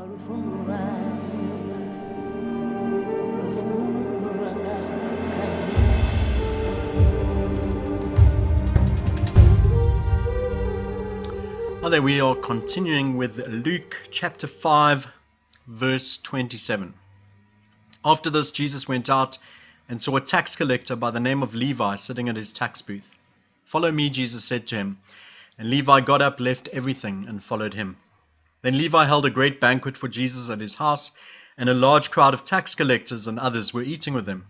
Well, there we are continuing with Luke chapter 5, verse 27. After this, Jesus went out and saw a tax collector by the name of Levi sitting at his tax booth. "Follow me," Jesus said to him. And Levi got up, left everything, and followed him. Then Levi held a great banquet for Jesus at his house, and a large crowd of tax collectors and others were eating with him.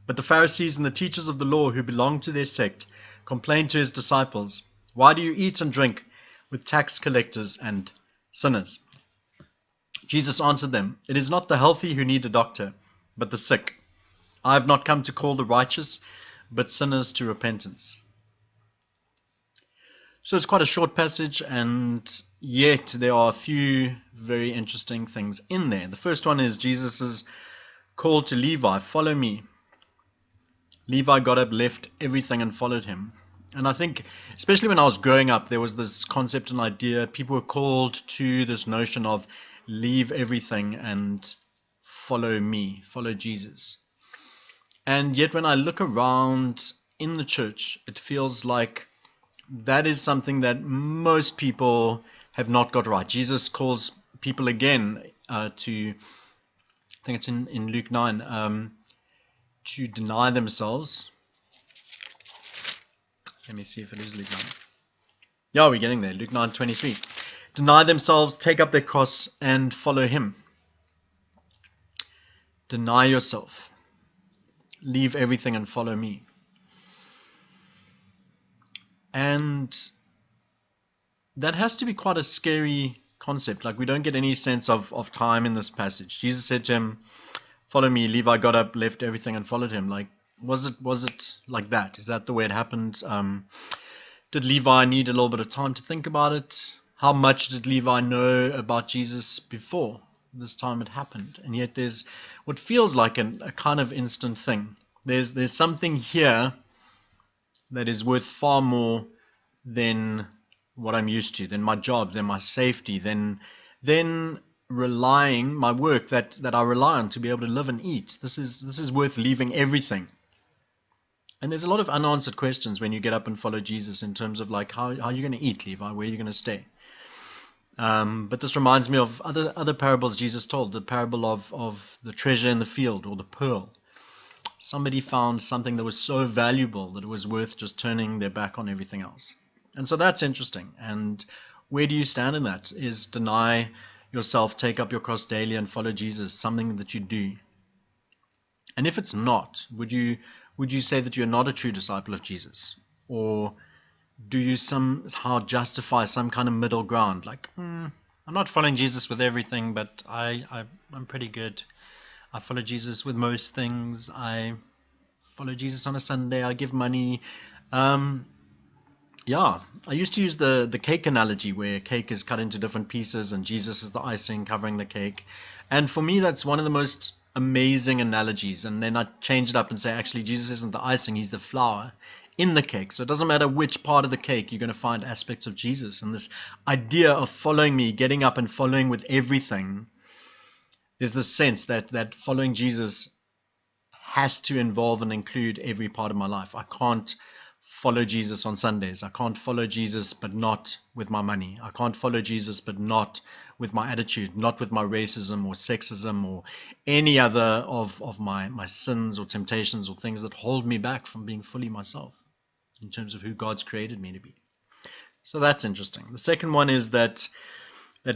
But the Pharisees and the teachers of the law who belonged to their sect complained to his disciples, "Why do you eat and drink with tax collectors and sinners?" Jesus answered them, "It is not the healthy who need a doctor, but the sick. I have not come to call the righteous, but sinners to repentance." So it's quite a short passage, and yet there are a few very interesting things in there. The first one is Jesus' call to Levi, "Follow me." Levi got up, left everything, and followed him. And I think, especially when I was growing up, there was this concept and idea. People were called to this notion of leave everything and follow me, follow Jesus. And yet when I look around in the church, it feels like that is something that most people have not got right. Jesus calls people again to, I think it's in Luke 9, to deny themselves. Let me see if it is Luke 9. Yeah, we're getting there. Luke 9:23. Deny themselves, take up their cross, and follow him. Deny yourself. Leave everything and follow me. And that has to be quite a scary concept. Like, we don't get any sense of time in this passage. Jesus said to him, "Follow me." Levi got up, left everything, and followed him. Like, was it like that? Is that the way it happened? Did Levi need a little bit of time to think about it? How much did Levi know about Jesus before this time it happened? And yet there's what feels like a kind of instant thing. There's something here that is worth far more than what I'm used to, than my job, than my safety, than relying my work that I rely on to be able to live and eat. This is worth leaving everything. And there's a lot of unanswered questions when you get up and follow Jesus in terms of like, how are you going to eat, Levi? Where are you going to stay? But this reminds me of other parables Jesus told. The parable of the treasure in the field, or the pearl. Somebody found something that was so valuable that it was worth just turning their back on everything else. And so that's interesting. And where do you stand in that? Is deny yourself, take up your cross daily, and follow Jesus something that you do? And if it's not, would you say that you're not a true disciple of Jesus? Or do you somehow justify some kind of middle ground? Like, I'm not following Jesus with everything, but I'm pretty good. I follow Jesus with most things. I follow Jesus on a Sunday. I give money. Yeah, I used to use the cake analogy, where cake is cut into different pieces and Jesus is the icing covering the cake. And for me, that's one of the most amazing analogies. And then I change it up and say, actually, Jesus isn't the icing, he's the flour in the cake. So it doesn't matter which part of the cake, you're going to find aspects of Jesus. And this idea of following me, getting up and following with everything, there's this sense that following Jesus has to involve and include every part of my life. I can't follow Jesus on Sundays. I can't follow Jesus but not with my money. I can't follow Jesus but not with my attitude, not with my racism or sexism or any other of my sins or temptations or things that hold me back from being fully myself in terms of who God's created me to be. So that's interesting. The second one is that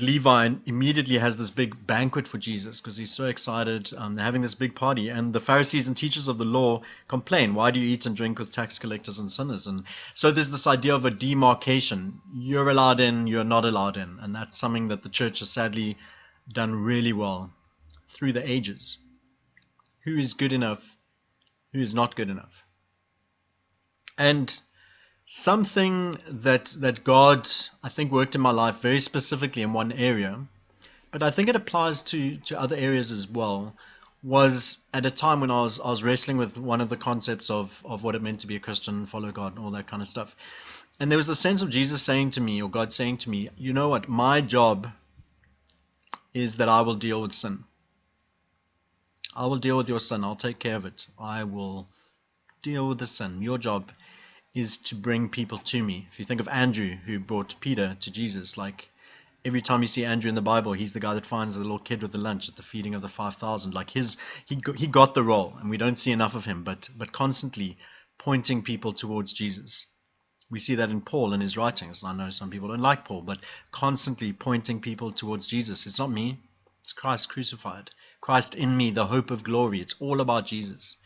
Levi immediately has this big banquet for Jesus because he's so excited. They're having this big party, and the Pharisees and teachers of the law complain, "Why do you eat and drink with tax collectors and sinners?" And so there's this idea of a demarcation. You're allowed in, you're not allowed in. And that's something that the church has sadly done really well through the ages. Who is good enough? Who is not good enough? And something that God, I think, worked in my life very specifically in one area, but I think it applies to other areas as well, was at a time when I was wrestling with one of the concepts of what it meant to be a Christian, follow God, and all that kind of stuff. And there was the sense of Jesus saying to me, or God saying to me, you know what, my job is that I will deal with sin. I will deal with your sin. I'll take care of it. I will deal with the sin. Your job is to bring people to me. If you think of Andrew, who brought Peter to Jesus, like every time you see Andrew in the Bible, he's the guy that finds the little kid with the lunch at the feeding of the 5,000. Like he got the role, and we don't see enough of him, but constantly pointing people towards Jesus. We see that in Paul in his writings. I know some people don't like Paul, but constantly pointing people towards Jesus. It's not me. It's Christ crucified. Christ in me, the hope of glory. It's all about Jesus.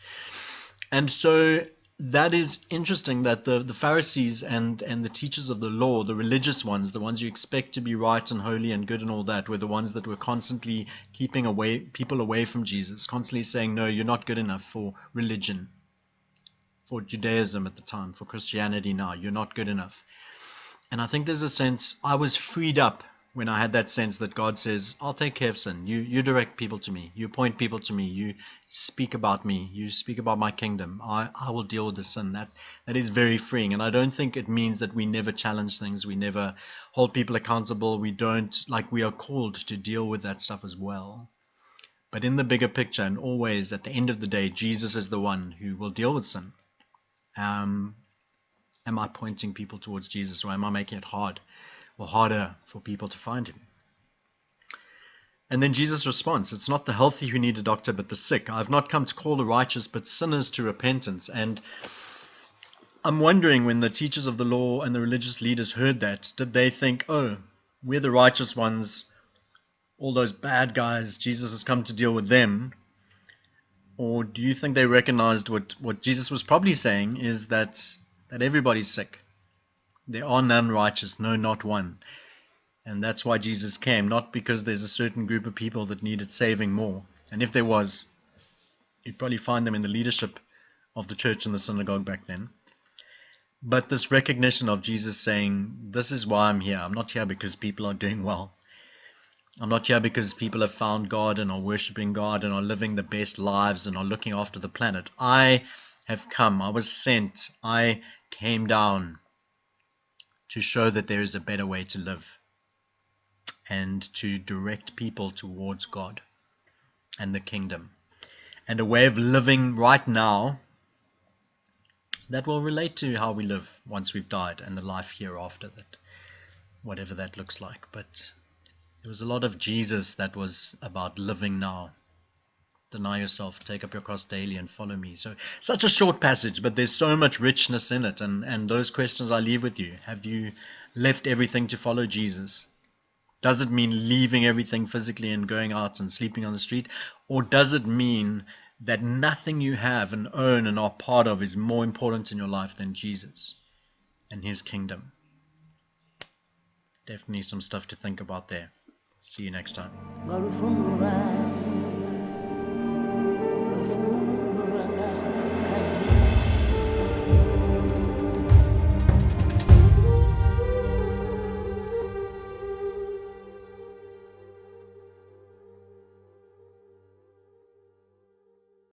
And so that is interesting that the Pharisees and the teachers of the law, the religious ones, the ones you expect to be right and holy and good and all that, were the ones that were constantly keeping people away from Jesus, constantly saying, no, you're not good enough for religion, for Judaism at the time, for Christianity now, you're not good enough. And I think there's a sense, I was freed up when I had that sense that God says, I'll take care of sin. You direct people to me. You point people to me. You speak about me. You speak about my kingdom. I will deal with the sin. That is very freeing. And I don't think it means that we never challenge things. We never hold people accountable. We don't, like, we are called to deal with that stuff as well. But in the bigger picture, and always at the end of the day, Jesus is the one who will deal with sin. Am I pointing people towards Jesus, or am I making it hard or harder for people to find him? And then Jesus' response, it's not the healthy who need a doctor, but the sick. I've not come to call the righteous, but sinners to repentance. And I'm wondering, when the teachers of the law and the religious leaders heard that, did they think, oh, we're the righteous ones, all those bad guys, Jesus has come to deal with them? Or do you think they recognized what Jesus was probably saying is that everybody's sick? There are none righteous, no, not one. And that's why Jesus came, not because there's a certain group of people that needed saving more. And if there was, you'd probably find them in the leadership of the church and the synagogue back then. But this recognition of Jesus saying, this is why I'm here. I'm not here because people are doing well. I'm not here because people have found God and are worshiping God and are living the best lives and are looking after the planet. I have come. I was sent. I came down to show that there is a better way to live and to direct people towards God and the kingdom, and a way of living right now that will relate to how we live once we've died and the life hereafter, that whatever that looks like. But there was a lot of Jesus that was about living now. Deny yourself, take up your cross daily and follow me. So such a short passage, but there's so much richness in it. And those questions I leave with you. Have you left everything to follow Jesus? Does it mean leaving everything physically and going out and sleeping on the street? Or does it mean that nothing you have and own and are part of is more important in your life than Jesus and his kingdom? Definitely some stuff to think about there. See you next time.